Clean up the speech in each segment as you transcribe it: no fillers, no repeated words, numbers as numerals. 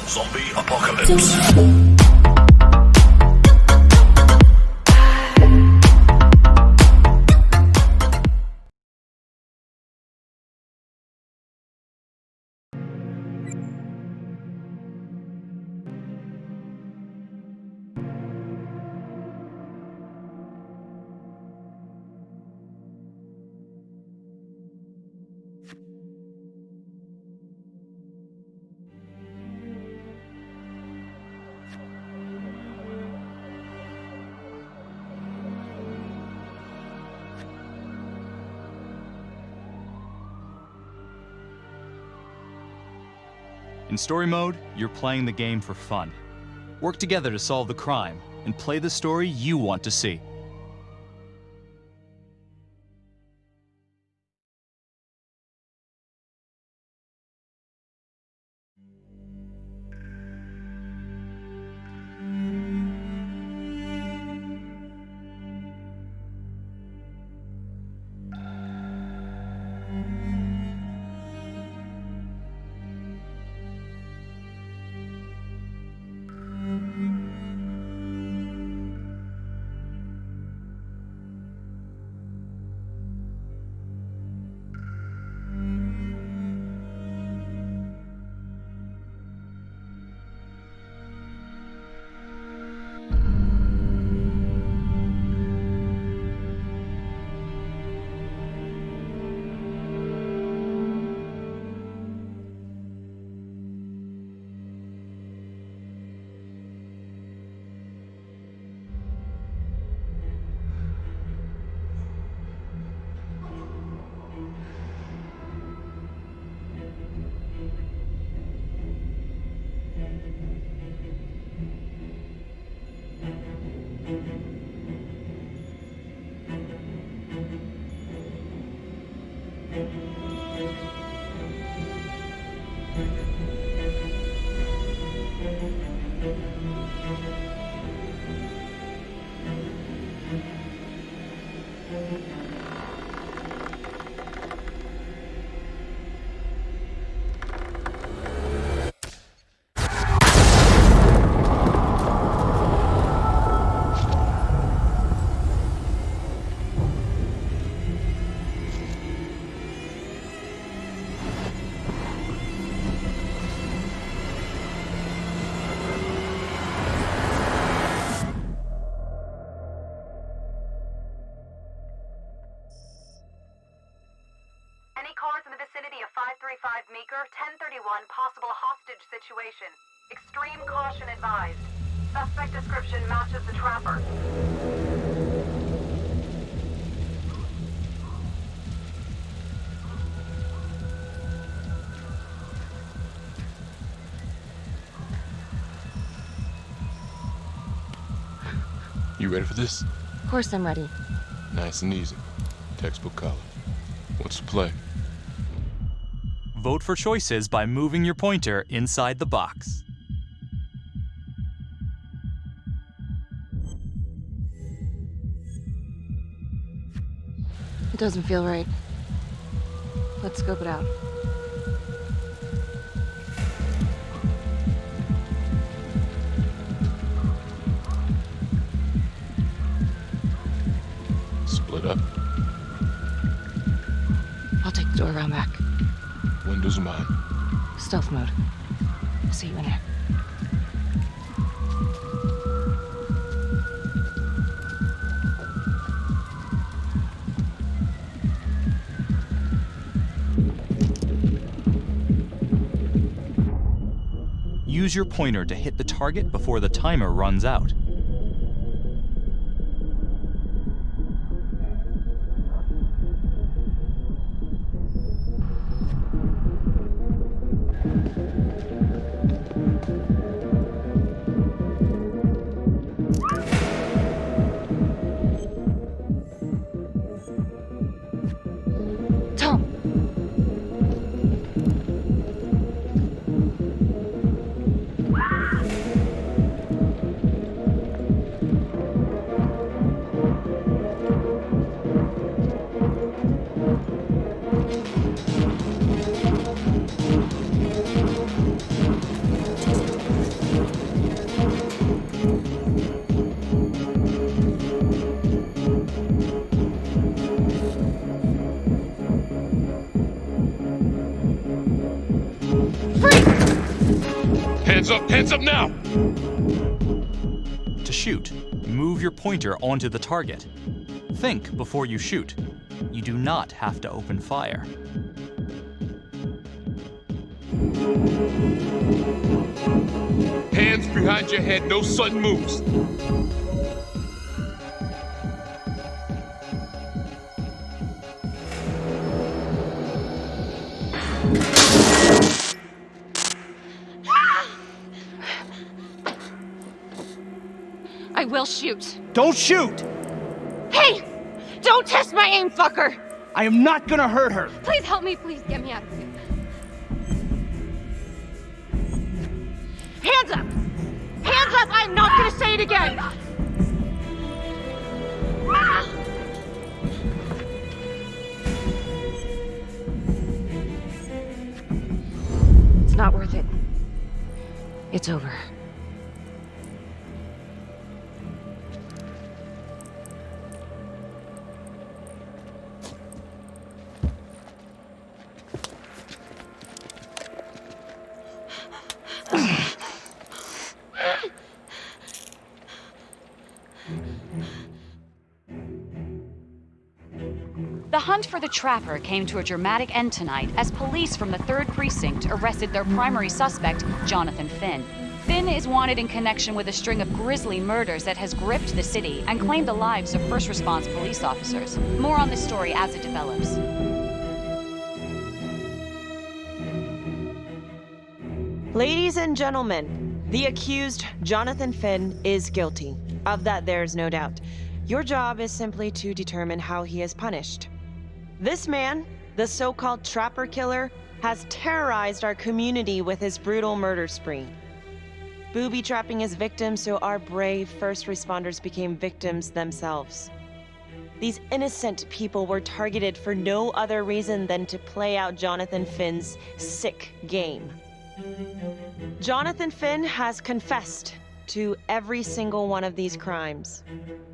Zombie Apocalypse. In story mode, you're playing the game for fun. Work together to solve the crime, and play the story you want to see. Any cars in the vicinity of 535 Meeker, 1031, possible hostage situation. Extreme caution advised. Suspect description matches the trapper. You ready for this? Of course I'm ready. Nice and easy. Textbook color. What's the play? Vote for choices by moving your pointer inside the box. It doesn't feel right. Let's scope it out. Split up. I'll take the door around back. Windows are mine. Stealth mode. I'll see you in there. Use your pointer to hit the target before the timer runs out. Tom! Hands up now! To shoot, move your pointer onto the target. Think before you shoot. You do not have to open fire. Hands behind your head, no sudden moves. I will shoot. Don't shoot! Hey! Don't test my aim, fucker! I am not gonna hurt her. Please help me, please get me out of here. Hands up! Hands up! I'm not gonna say it again! It's not worth it. It's over. The hunt for the Trapper came to a dramatic end tonight as police from the 3rd Precinct arrested their primary suspect, Jonathan Finn. Finn is wanted in connection with a string of grisly murders that has gripped the city and claimed the lives of first response police officers. More on this story as it develops. Ladies and gentlemen, the accused, Jonathan Finn, is guilty. Of that, there's no doubt. Your job is simply to determine how he is punished. This man, the so-called Trapper Killer, has terrorized our community with his brutal murder spree. Booby-trapping his victims so our brave first responders became victims themselves. These innocent people were targeted for no other reason than to play out Jonathan Finn's sick game. Jonathan Finn has confessed to every single one of these crimes.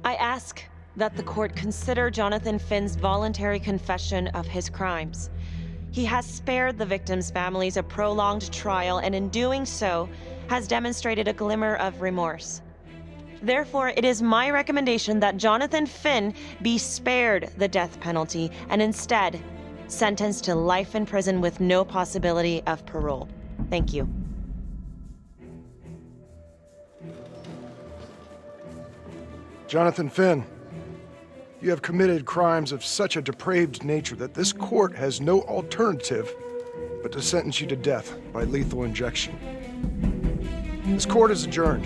I ask that the court consider Jonathan Finn's voluntary confession of his crimes. He has spared the victims' families a prolonged trial, and in doing so, has demonstrated a glimmer of remorse. Therefore, it is my recommendation that Jonathan Finn be spared the death penalty and instead sentenced to life in prison with no possibility of parole. Thank you. Jonathan Finn, you have committed crimes of such a depraved nature that this court has no alternative but to sentence you to death by lethal injection. This court is adjourned.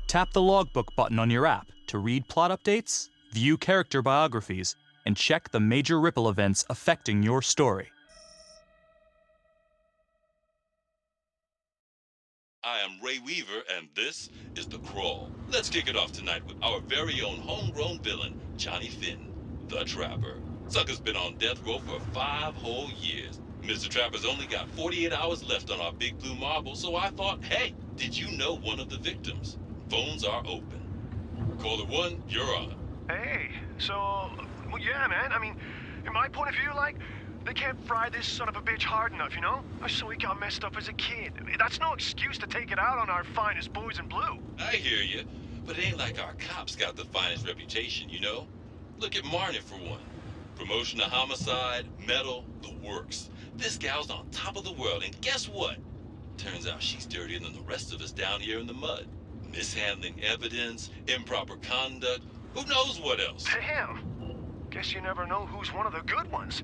Tap the logbook button on your app to read plot updates, view character biographies, and check the major ripple events affecting your story. I am Ray Weaver, and this is The Crawl. Let's kick it off tonight with our very own homegrown villain, Johnny Finn, the Trapper. Sucker's been on death row for 5 whole years. Mr. Trapper's only got 48 hours left on our big blue marble, so I thought, hey, did you know one of the victims? Phones are open. Caller 1, you're on. Hey, so, well, yeah, man. I mean, in my point of view, like, they can't fry this son of a bitch hard enough, you know? So he got messed up as a kid. That's no excuse to take it out on our finest boys in blue. I hear you, but it ain't like our cops got the finest reputation, you know? Look at Marnie for one. Promotion to homicide, medal, the works. This gal's on top of the world, and guess what? Turns out she's dirtier than the rest of us down here in the mud. Mishandling evidence, improper conduct, who knows what else? Damn. Guess you never know who's one of the good ones.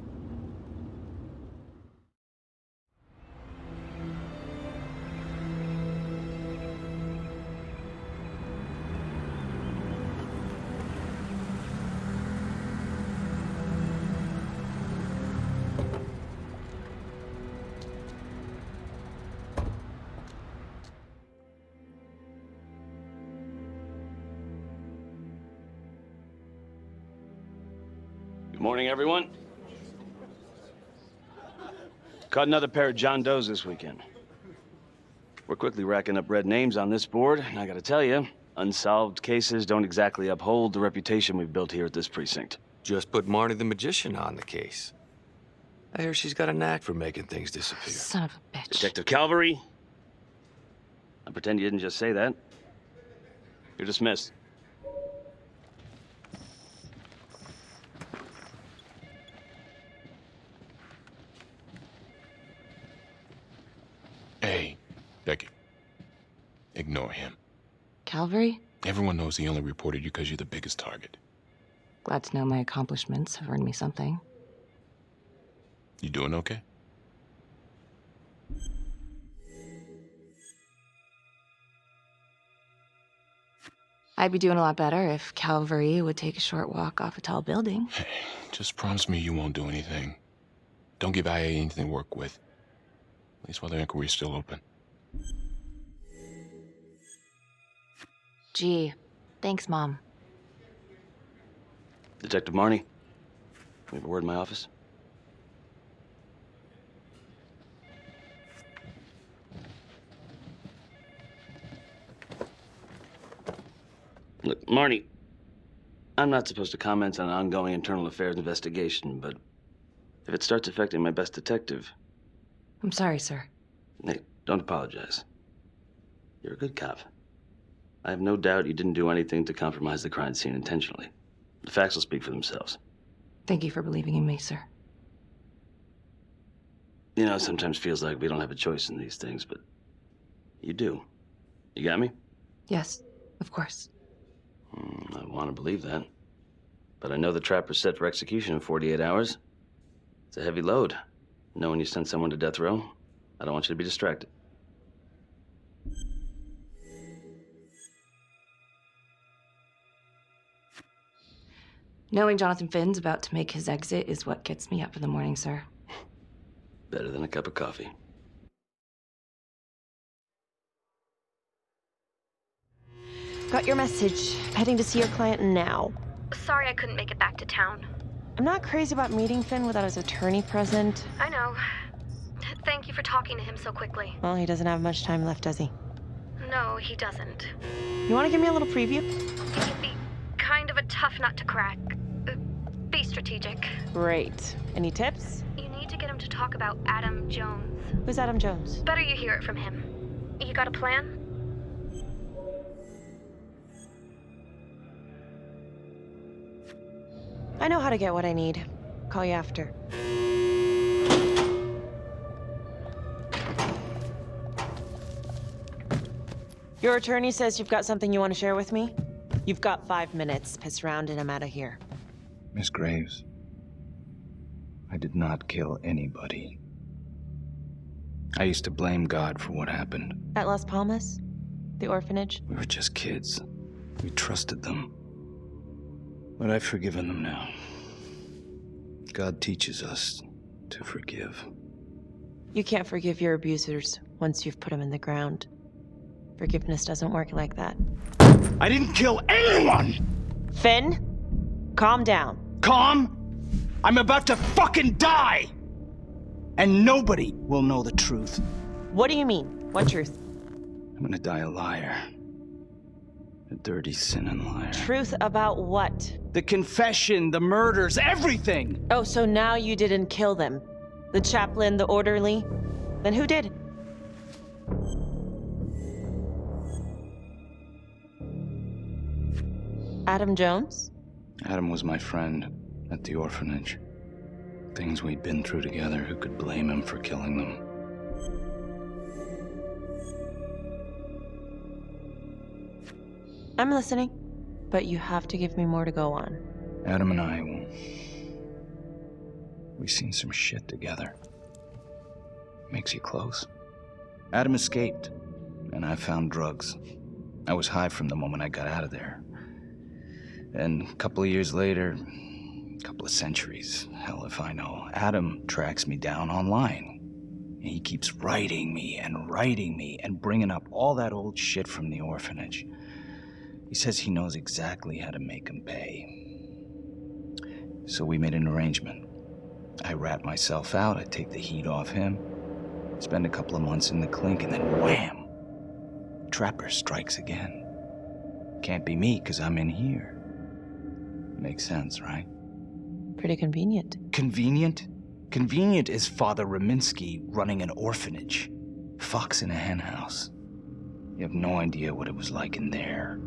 Good morning, everyone. Caught another pair of John Does this weekend. We're quickly racking up red names on this board, and I gotta tell you, unsolved cases don't exactly uphold the reputation we've built here at this precinct. Just put Marnie the Magician on the case. I hear she's got a knack for making things disappear. Son of a bitch. Detective Calvary, I pretend you didn't just say that. You're dismissed. Hey, Becky. Ignore him. Calvary? Everyone knows he only reported you because you're the biggest target. Glad to know my accomplishments have earned me something. You doing okay? I'd be doing a lot better if Calvary would take a short walk off a tall building. Hey, just promise me you won't do anything. Don't give IA anything to work with. At least while the inquiry's still open. Gee, thanks, Mom. Detective Marnie, we have a word in my office. Look, Marnie, I'm not supposed to comment on an ongoing internal affairs investigation, but if it starts affecting my best detective... I'm sorry, sir. Hey, don't apologize. You're a good cop. I have no doubt you didn't do anything to compromise the crime scene intentionally. The facts will speak for themselves. Thank you for believing in me, sir. You know, it sometimes feels like we don't have a choice in these things, but you do. You got me? Yes, of course. I want to believe that. But I know the trapper's set for execution in 48 hours. It's a heavy load. Knowing you sent someone to death row, I don't want you to be distracted. Knowing Jonathan Finn's about to make his exit is what gets me up in the morning, sir. Better than a cup of coffee. Got your message. Heading to see your client now. Sorry I couldn't make it back to town. I'm not crazy about meeting Finn without his attorney present. I know. Thank you for talking to him so quickly. Well, he doesn't have much time left, does he? No, he doesn't. You want to give me a little preview? He can be kind of a tough nut to crack. Be strategic. Great. Any tips? You need to get him to talk about Adam Jones. Who's Adam Jones? Better you hear it from him. You got a plan? I know how to get what I need. Call you after. Your attorney says you've got something you want to share with me? You've got 5 minutes. Piss around and I'm out of here. Miss Graves, I did not kill anybody. I used to blame God for what happened. At Las Palmas? The orphanage? We were just kids. We trusted them. But I've forgiven them now. God teaches us to forgive. You can't forgive your abusers once you've put them in the ground. Forgiveness doesn't work like that. I didn't kill anyone! Finn, calm down. Calm? I'm about to fucking die! And nobody will know the truth. What do you mean? What truth? I'm gonna die a liar. A dirty, sinning liar. Truth about what? The confession, the murders, everything! Oh, so now you didn't kill them? The chaplain, the orderly? Then who did? Adam Jones? Adam was my friend at the orphanage. Things we'd been through together, who could blame him for killing them? I'm listening, but you have to give me more to go on. Adam and I, we've seen some shit together. Makes you close. Adam escaped, and I found drugs. I was high from the moment I got out of there. And a couple of years later, a couple of centuries, hell if I know, Adam tracks me down online. And he keeps writing me and bringing up all that old shit from the orphanage. He says he knows exactly how to make him pay. So we made an arrangement. I rat myself out, I take the heat off him, spend a couple of months in the clink, and then wham! trapper strikes again. Can't be me, because I'm in here. Makes sense, right? Pretty convenient. Convenient? Convenient is Father Raminsky running an orphanage. Fox in a henhouse. You have no idea what it was like in there.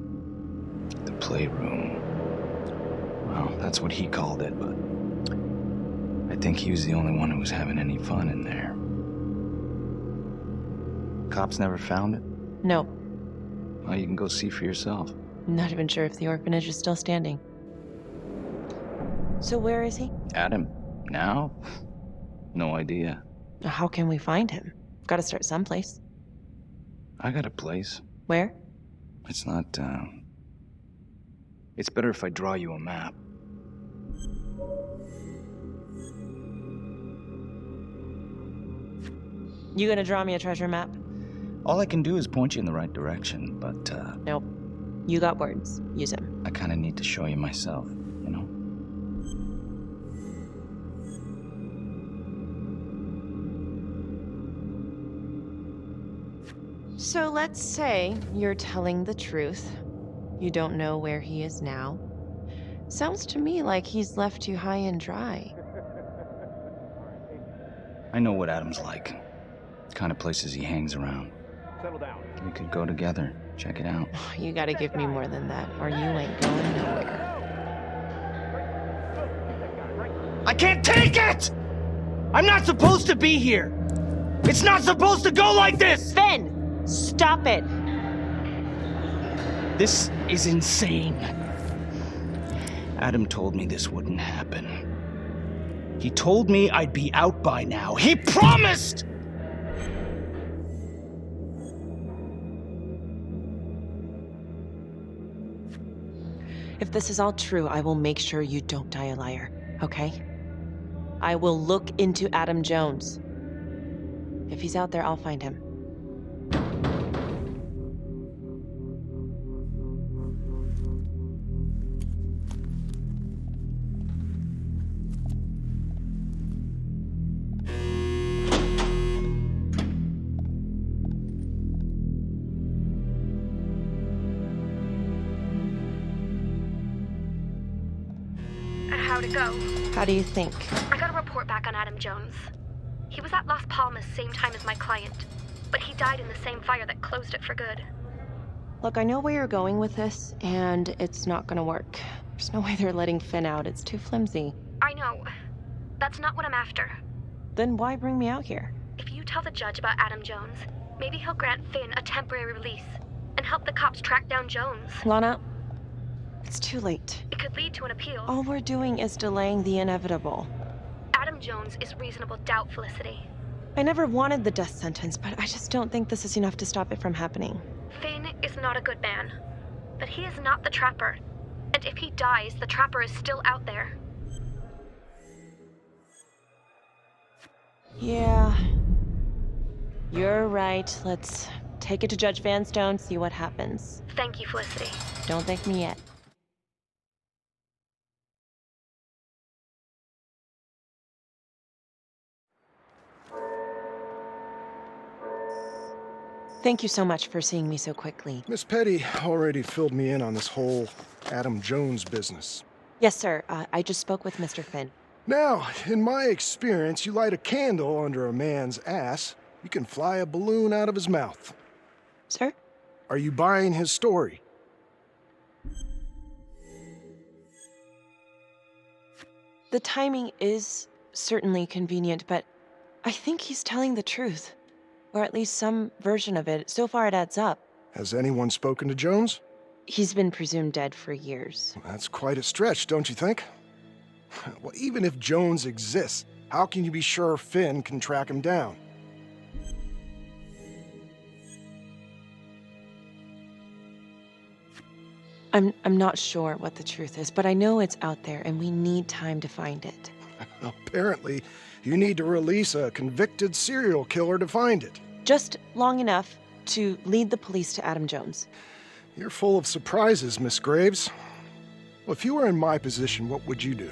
The playroom. Well, that's what he called it, but I think he was the only one who was having any fun in there. Cops never found it? No. Well, you can go see for yourself. I'm not even sure if the orphanage is still standing. So where is he? Adam? Now? No idea. How can we find him? Gotta start someplace. I got a place. Where? It's not, It's better if I draw you a map. You gonna draw me a treasure map? All I can do is point you in the right direction, but, Nope. You got words. Use them. I kinda need to show you myself, you know? So let's say you're telling the truth. You don't know where he is now. Sounds to me like he's left you high and dry. I know what Adam's like. The kind of places he hangs around. Settle down. We could go together. Check it out. You gotta give me more than that, or you ain't going nowhere. I can't take it! I'm not supposed to be here! It's not supposed to go like this! Finn! Stop it! This is insane. Adam told me this wouldn't happen. He told me I'd be out by now. He promised! If this is all true, I will make sure you don't die a liar, okay? I will look into Adam Jones. If he's out there, I'll find him. How'd it go? How do you think? I got a report back on Adam Jones. He was at Las Palmas same time as my client, but he died in the same fire that closed it for good. Look, I know where you're going with this, and it's not gonna work. There's no way they're letting Finn out. It's too flimsy. I know. That's not what I'm after. Then why bring me out here? If you tell the judge about Adam Jones, maybe he'll grant Finn a temporary release and help the cops track down Jones. Lana, it's too late. It could lead to an appeal. All we're doing is delaying the inevitable. Adam Jones is reasonable doubt, Felicity. I never wanted the death sentence, but I just don't think this is enough to stop it from happening. Finn is not a good man, but he is not the Trapper. And if he dies, the Trapper is still out there. Yeah. You're right. Let's take it to Judge Vanstone, see what happens. Thank you, Felicity. Don't thank me yet. Thank you so much for seeing me so quickly. Miss Petty already filled me in on this whole Adam Jones business. Yes, sir. I just spoke with Mr. Finn. Now, in my experience, you light a candle under a man's ass, you can fly a balloon out of his mouth. Sir? Are you buying his story? The timing is certainly convenient, but I think he's telling the truth. Or at least some version of it. So far, it adds up. Has anyone spoken to Jones? He's been presumed dead for years. That's quite a stretch, don't you think? Well, even if Jones exists, how can you be sure Finn can track him down? I'm not sure what the truth is, but I know it's out there, and we need time to find it. Apparently, you need to release a convicted serial killer to find it. Just long enough to lead the police to Adam Jones. You're full of surprises, Miss Graves. Well, if you were in my position, what would you do?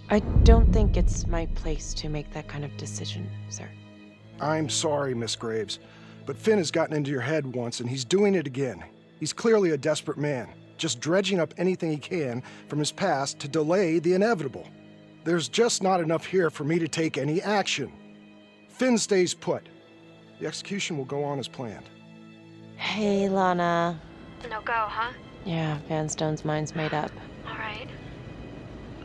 I don't think it's my place to make that kind of decision, sir. I'm sorry, Miss Graves, but Finn has gotten into your head once and he's doing it again. He's clearly a desperate man, just dredging up anything he can from his past to delay the inevitable. There's just not enough here for me to take any action. Finn stays put. The execution will go on as planned. Hey, Lana. No go, huh? Yeah, Vanstone's mind's made up. All right.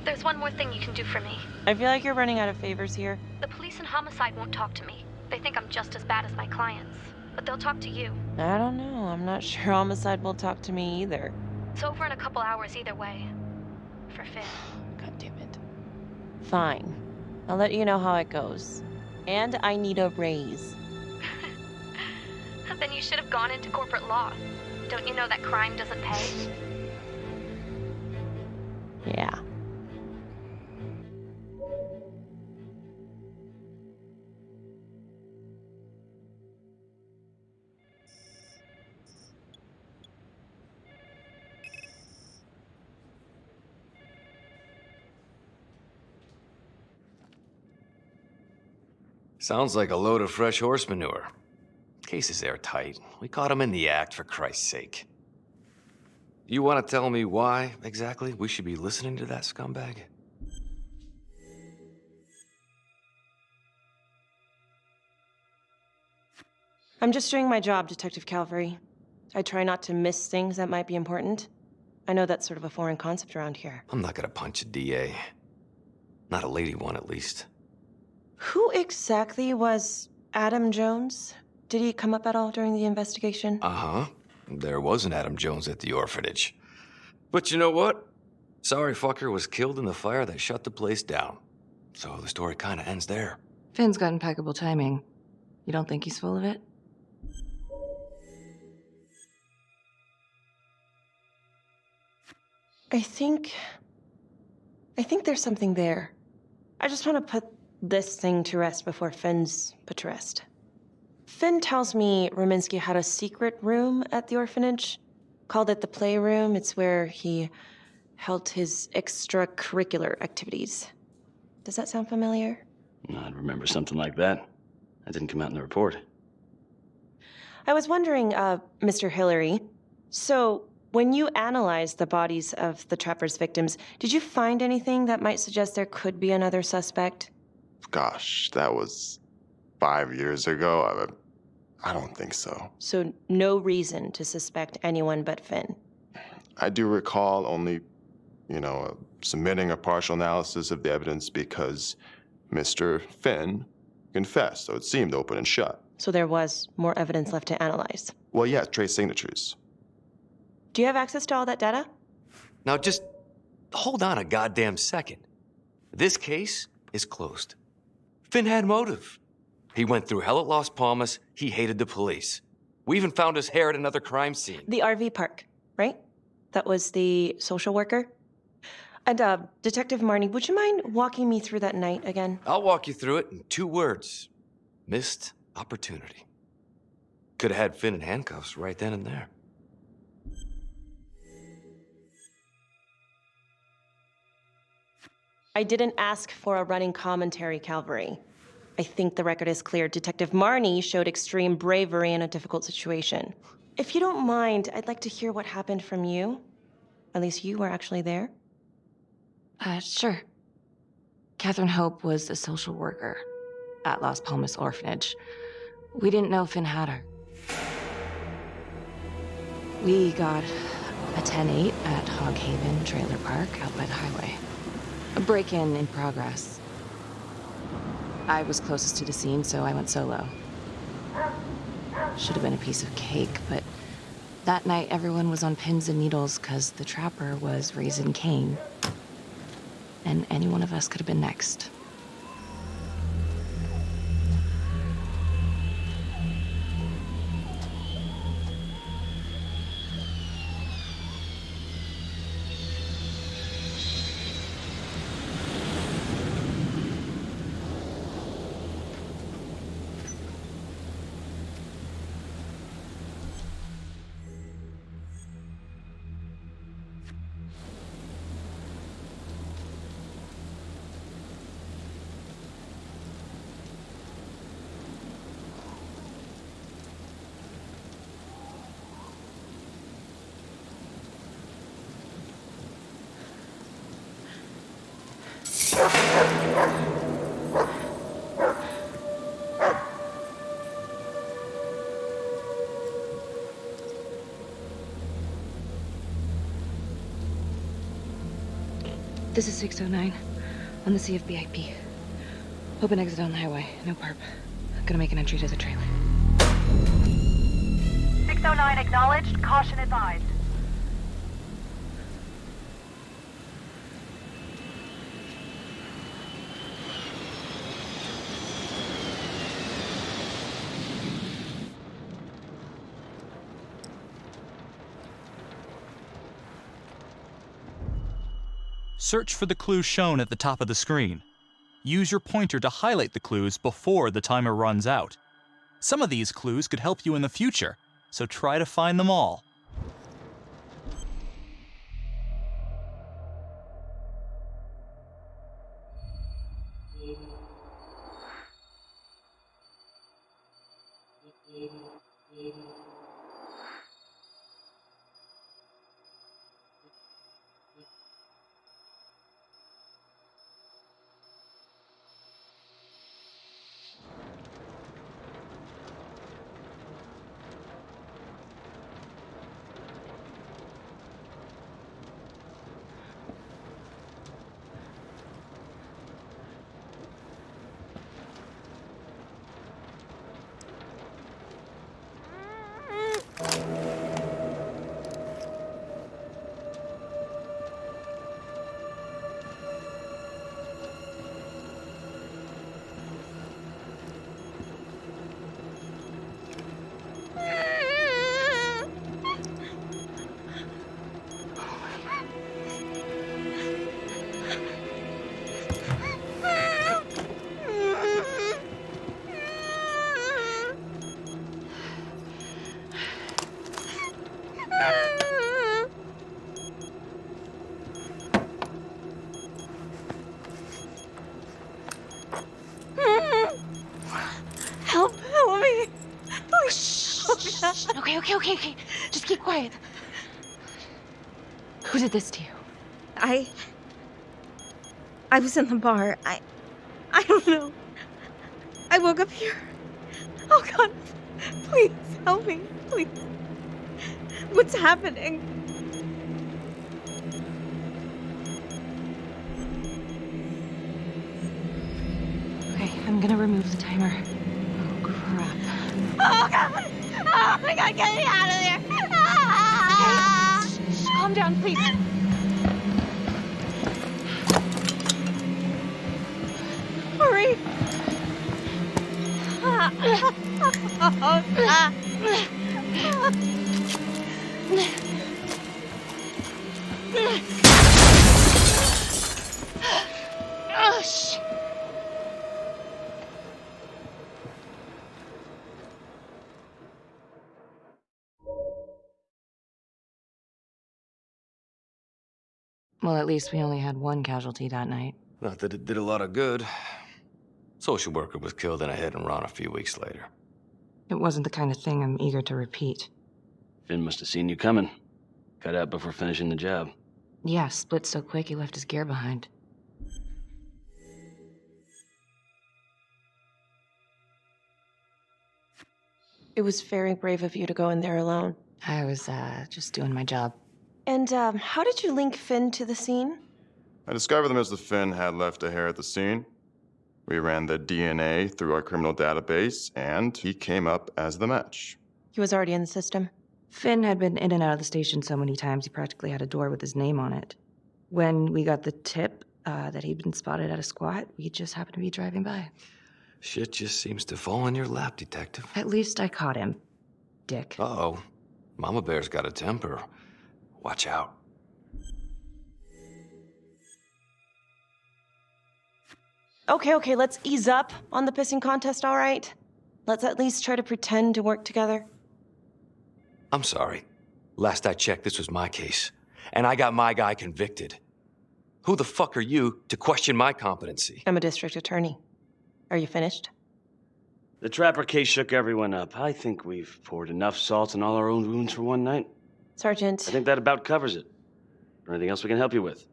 There's one more thing you can do for me. I feel like you're running out of favors here. The police and homicide won't talk to me. They think I'm just as bad as my clients. But they'll talk to you. I don't know. I'm not sure homicide will talk to me either. It's over in a couple hours either way. For Finn. God damn it. Fine. I'll let you know how it goes. And I need a raise. Then you should have gone into corporate law. Don't you know that crime doesn't pay? Yeah. Sounds like a load of fresh horse manure. Case is airtight. We caught him in the act, for Christ's sake. You want to tell me why, exactly, we should be listening to that scumbag? I'm just doing my job, Detective Calvary. I try not to miss things that might be important. I know that's sort of a foreign concept around here. I'm not gonna punch a DA. Not a lady one, at least. Who exactly was Adam Jones? Did he come up at all during the investigation? Uh-huh. There was an Adam Jones at the orphanage. But you know what? Sorry fucker was killed in the fire that shut the place down. So the story kind of ends there. Finn's got impeccable timing. You don't think he's full of it? I think there's something there. I just want to put this thing to rest before Finn's put to rest. Finn tells me Rominsky had a secret room at the orphanage. Called it the playroom. It's where he held his extracurricular activities. Does that sound familiar? I'd remember something like that. That didn't come out in the report. I was wondering, Mr. Hillary, so when you analyzed the bodies of the Trapper's victims, did you find anything that might suggest there could be another suspect? Gosh, that was 5 years ago. I don't think so. So no reason to suspect anyone but Finn? I do recall only, submitting a partial analysis of the evidence because Mr. Finn confessed, so it seemed open and shut. So there was more evidence left to analyze? Well, yeah, trace signatures. Do you have access to all that data? Now just hold on a goddamn second. This case is closed. Finn had motive. He went through hell at Las Palmas. He hated the police. We even found his hair at another crime scene. The RV park, right? That was the social worker? And, Detective Marnie, would you mind walking me through that night again? I'll walk you through it in 2 words. Missed opportunity. Could have had Finn in handcuffs right then and there. I didn't ask for a running commentary, Calvary. I think the record is clear. Detective Marnie showed extreme bravery in a difficult situation. If you don't mind, I'd like to hear what happened from you. At least you were actually there. Sure. Catherine Hope was a social worker at Las Palmas Orphanage. We didn't know Finn had her. We got a 10-8 at Hog Haven Trailer Park out by the highway. A break-in in progress. I was closest to the scene, so I went solo. Should have been a piece of cake, but that night everyone was on pins and needles because the Trapper was raising Cain. And any one of us could have been next. This is 609 on the CFBIP. Open exit on the highway, no perp. Gonna make an entry to the trailer. 609 acknowledged, caution advised. Search for the clues shown at the top of the screen. Use your pointer to highlight the clues before the timer runs out. Some of these clues could help you in the future, so try to find them all. Help me. Okay. Just keep quiet. Who did this to you? I was in the bar. I don't know. I woke up here. Oh God, please help me, please. What's happening? Okay, I'm gonna remove the timer. Oh, crap. Oh God! Oh my God, get me out of there! Shh, calm down, please. Hurry! Oh, shit. Well, at least we only had one casualty that night. Not that it did a lot of good. Social worker was killed in a hit and run a few weeks later. It wasn't the kind of thing I'm eager to repeat. Finn must have seen you coming. Cut out before finishing the job. Yeah, split so quick he left his gear behind. It was very brave of you to go in there alone. I was, just doing my job. And, how did you link Finn to the scene? I discovered that Mr. Finn had left a hair at the scene. We ran the DNA through our criminal database, and he came up as the match. He was already in the system. Finn had been in and out of the station so many times he practically had a door with his name on it. When we got the tip that he'd been spotted at a squat, we just happened to be driving by. Shit just seems to fall in your lap, Detective. At least I caught him, dick. Uh-oh. Mama Bear's got a temper. Watch out. Okay, let's ease up on the pissing contest, all right? Let's at least try to pretend to work together. I'm sorry. Last I checked, this was my case. And I got my guy convicted. Who the fuck are you to question my competency? I'm a district attorney. Are you finished? The Trapper case shook everyone up. I think we've poured enough salt in all our own wounds for one night. Sergeant. I think that about covers it. Or anything else we can help you with?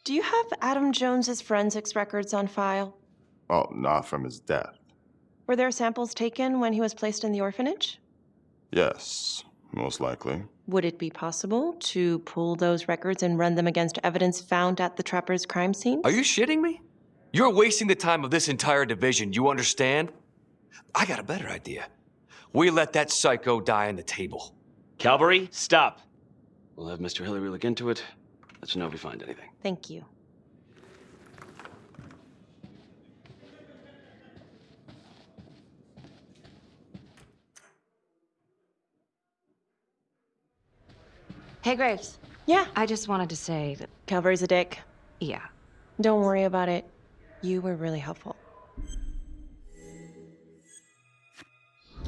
Do you have Adam Jones's forensics records on file? Oh, not from his death. Were there samples taken when he was placed in the orphanage? Yes, most likely. Would it be possible to pull those records and run them against evidence found at the Trapper's crime scene? Are you shitting me? You're wasting the time of this entire division, you understand? I got a better idea. We let that psycho die on the table. Calvary, stop. We'll have Mr. Hillary look into it. Let you know if we find anything. Thank you. Hey, Graves. Yeah. I just wanted to say that... Calvary's a dick. Yeah. Don't worry about it. You were really helpful.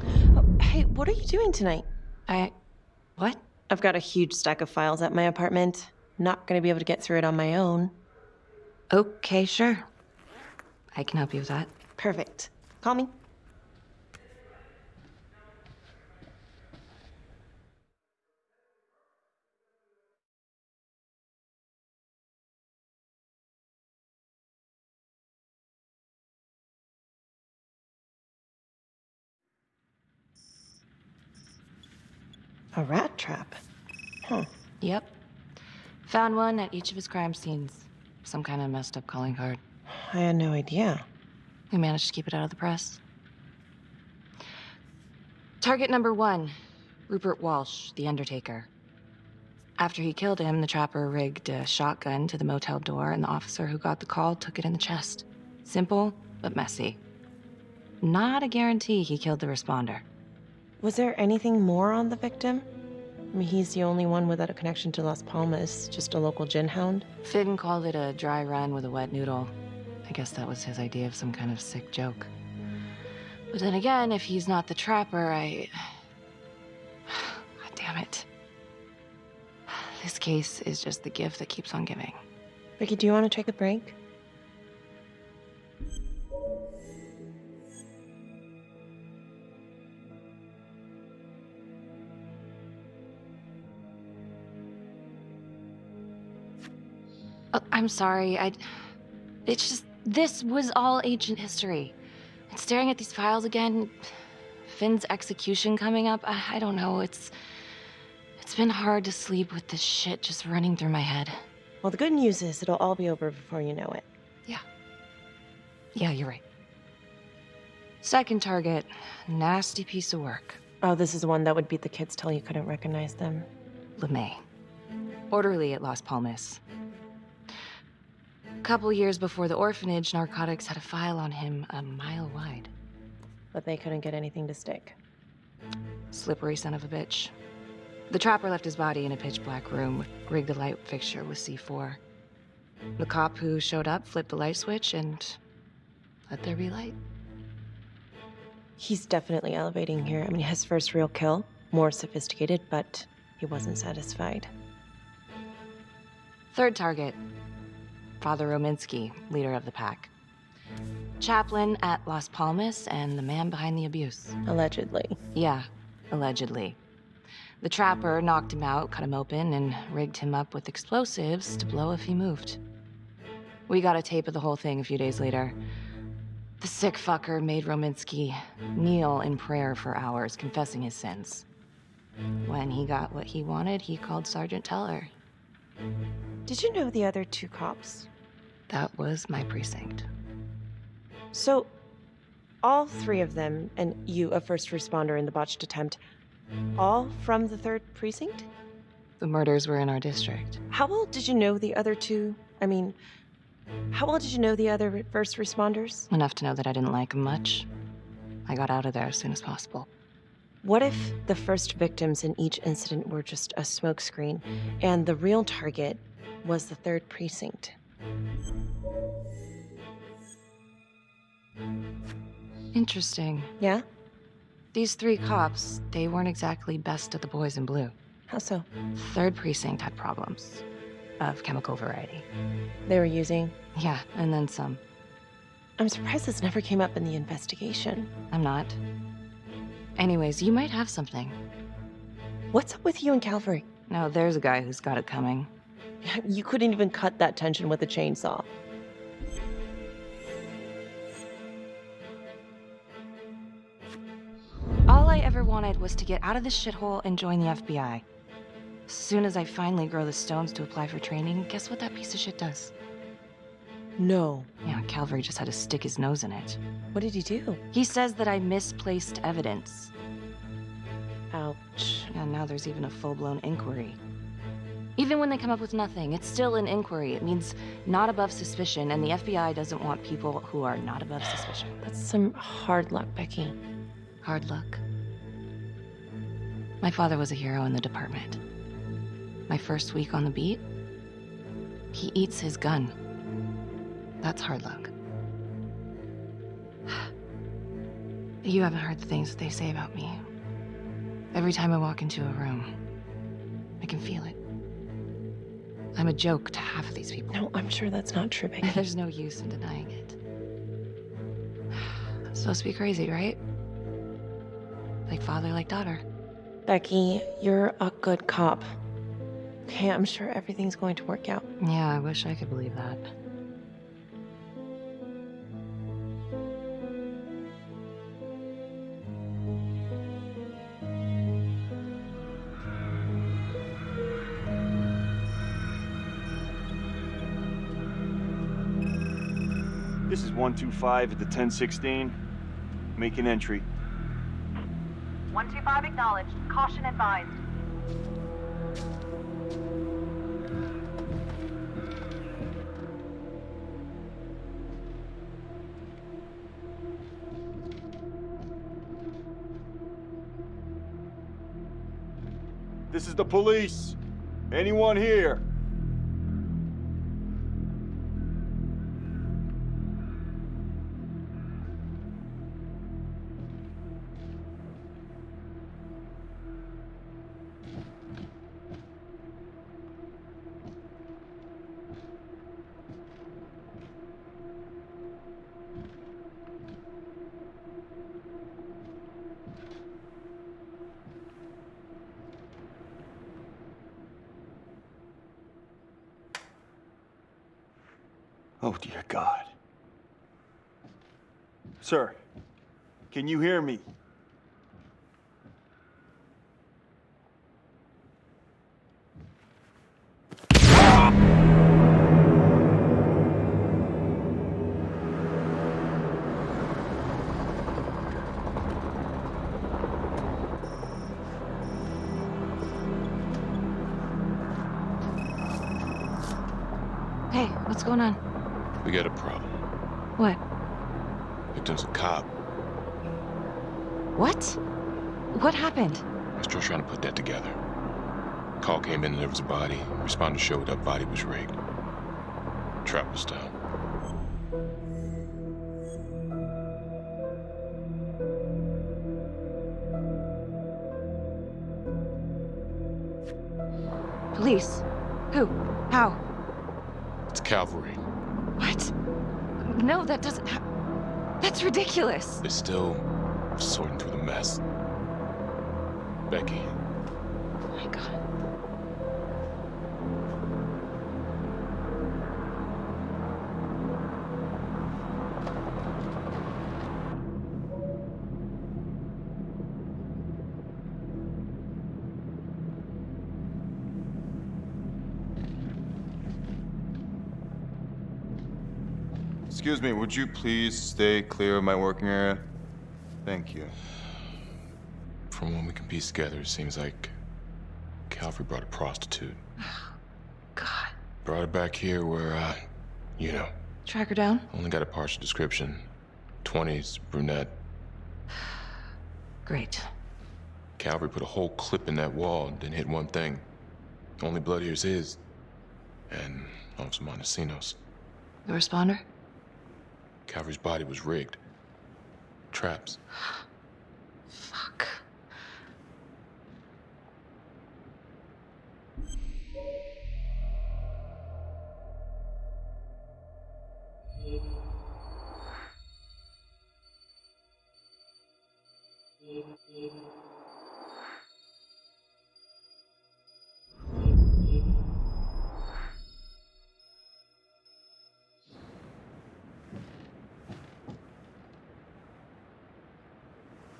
Oh, hey, what are you doing tonight? What? I've got a huge stack of files at my apartment. Not gonna be able to get through it on my own. Okay, sure. I can help you with that. Perfect. Call me. A rat trap? Huh. Yep. Found one at each of his crime scenes. Some kind of messed up calling card. I had no idea. We managed to keep it out of the press. Target number 1, Rupert Walsh, the Undertaker. After he killed him, the trapper rigged a shotgun to the motel door, and the officer who got the call took it in the chest. Simple, but messy. Not a guarantee he killed the responder. Was there anything more on the victim? I mean, he's the only one without a connection to Las Palmas, just a local gin hound. Finn called it a dry run with a wet noodle. I guess that was his idea of some kind of sick joke. But then again, if he's not the trapper, God damn it. This case is just the gift that keeps on giving. Becky, do you want to take a break? Oh, I'm sorry, it's just, this was all ancient history. And staring at these files again, Finn's execution coming up, I don't know, it's been hard to sleep with this shit just running through my head. Well, the good news is it'll all be over before you know it. Yeah, you're right. Second target, nasty piece of work. Oh, this is the one that would beat the kids till you couldn't recognize them. LeMay. Orderly at Las Palmas. A couple years before the orphanage, narcotics had a file on him a mile wide. But they couldn't get anything to stick. Slippery son of a bitch. The trapper left his body in a pitch-black room, rigged the light fixture with C4. The cop who showed up flipped the light switch and let there be light. He's definitely elevating here. I mean, his first real kill, more sophisticated, but he wasn't satisfied. Third target, Father Rominsky, leader of the pack. Chaplain at Las Palmas and the man behind the abuse. Allegedly. Yeah, allegedly. The trapper knocked him out, cut him open, and rigged him up with explosives to blow if he moved. We got a tape of the whole thing a few days later. The sick fucker made Rominsky kneel in prayer for hours, confessing his sins. When he got what he wanted, he called Sergeant Teller. Did you know the other two cops? That was my precinct. So, all three of them, and you, a first responder in the botched attempt, all from the 3rd precinct? The murders were in our district. How well did you know the other two? I mean, how well did you know the other first responders? Enough to know that I didn't like them much. I got out of there as soon as possible. What if the first victims in each incident were just a smokescreen, and the real target was the 3rd precinct? Interesting. Yeah? These 3 cops, they weren't exactly best of the boys in blue. How so? 3rd precinct had problems. Of chemical variety. They were using? Yeah, and then some. I'm surprised this never came up in the investigation. I'm not. Anyways, you might have something. What's up with you and Calvary? No, there's a guy who's got it coming. You couldn't even cut that tension with a chainsaw. All I ever wanted was to get out of this shithole and join the FBI. As soon as I finally grow the stones to apply for training, guess what that piece of shit does? No. Yeah, Calvary just had to stick his nose in it. What did he do? He says that I misplaced evidence. Ouch. Yeah, now there's even a full-blown inquiry. Even when they come up with nothing, it's still an inquiry. It means not above suspicion, and the FBI doesn't want people who are not above suspicion. That's some hard luck, Becky. Hard luck. My father was a hero in the department. My first week on the beat, he eats his gun. That's hard luck. You haven't heard the things that they say about me. Every time I walk into a room, I can feel it. I'm a joke to half of these people. No, I'm sure that's not true, Becky. There's no use in denying it. I'm supposed to be crazy, right? Like father, like daughter. Becky, you're a good cop. Okay, I'm sure everything's going to work out. Yeah, I wish I could believe that. This is 125 at the 1016. Make an entry. 125 acknowledged. Caution advised. This is the police. Anyone here? Oh, dear God. Sir, can you hear me? Hey, what's going on? We got a problem. What? Victim's a cop. What? What happened? I'm still trying to put that together. Call came in and there was a body. Responder showed up, body was rigged. Trap was down. Police? Who? How? It's cavalry. What? No, that doesn't That's ridiculous. They're still sorting through the mess. Becky. Oh my God. Excuse me, would you please stay clear of my working area? Thank you. From what we can piece together, it seems like Calvary brought a prostitute. God. Brought her back here where, you know. Track her down? Only got a partial description. 20s, brunette. Great. Calvary put a whole clip in that wall, didn't hit one thing. Only blood here's his. And Officer Montesinos. The responder? Calvary's body was rigged. Traps. Fuck.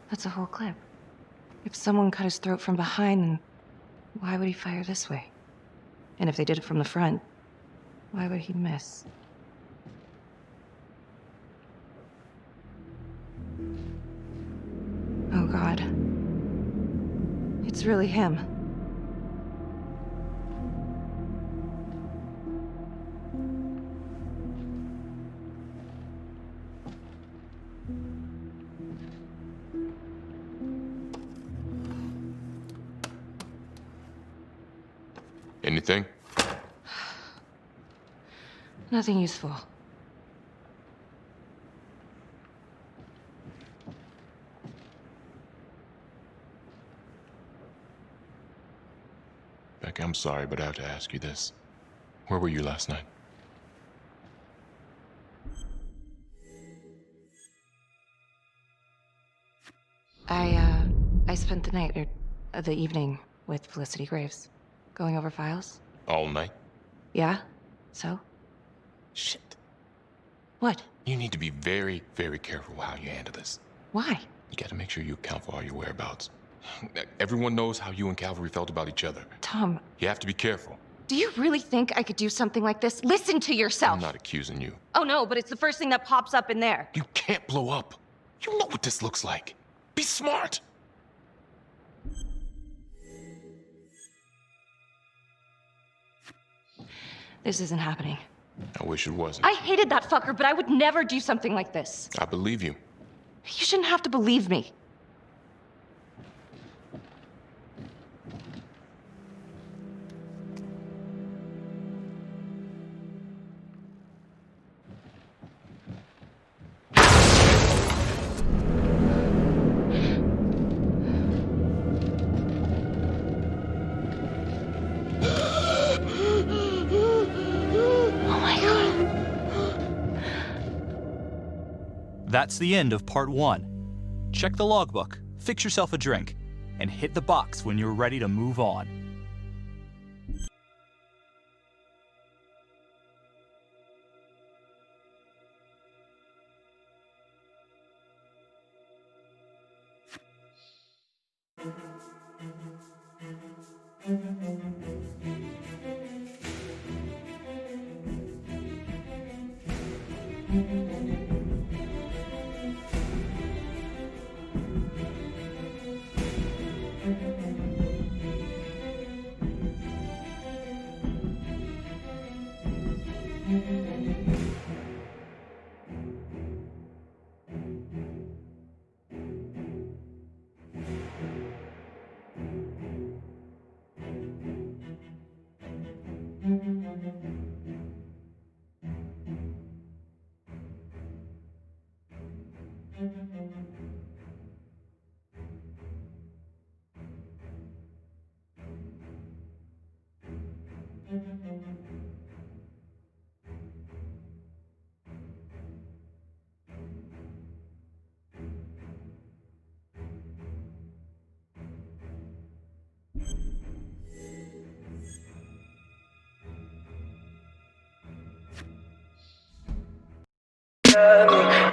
That's a whole clip. If someone cut his throat from behind, then Why would he fire this way? And if they did it from the front, why would he miss? Oh God. It's really him. Anything? Nothing useful. Becky, I'm sorry, but I have to ask you this. Where were you last night? I spent the night, or the evening, with Felicity Graves. Going over files. All night? Yeah? So? Shit. What? You need to be very, very careful how you handle this. Why? You gotta make sure you account for all your whereabouts. Everyone knows how you and Calvary felt about each other. Tom. You have to be careful. Do you really think I could do something like this? Listen to yourself! I'm not accusing you. Oh no, but it's the first thing that pops up in there. You can't blow up. You know what this looks like. Be smart. This isn't happening. I wish it wasn't. I hated that fucker, but I would never do something like this. I believe you. You shouldn't have to believe me. That's the end of part 1. Check the logbook, fix yourself a drink, and hit the box when you're ready to move on.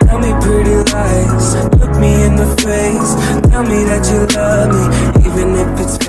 Tell me pretty lies, look me in the face. Tell me that you love me, even if it's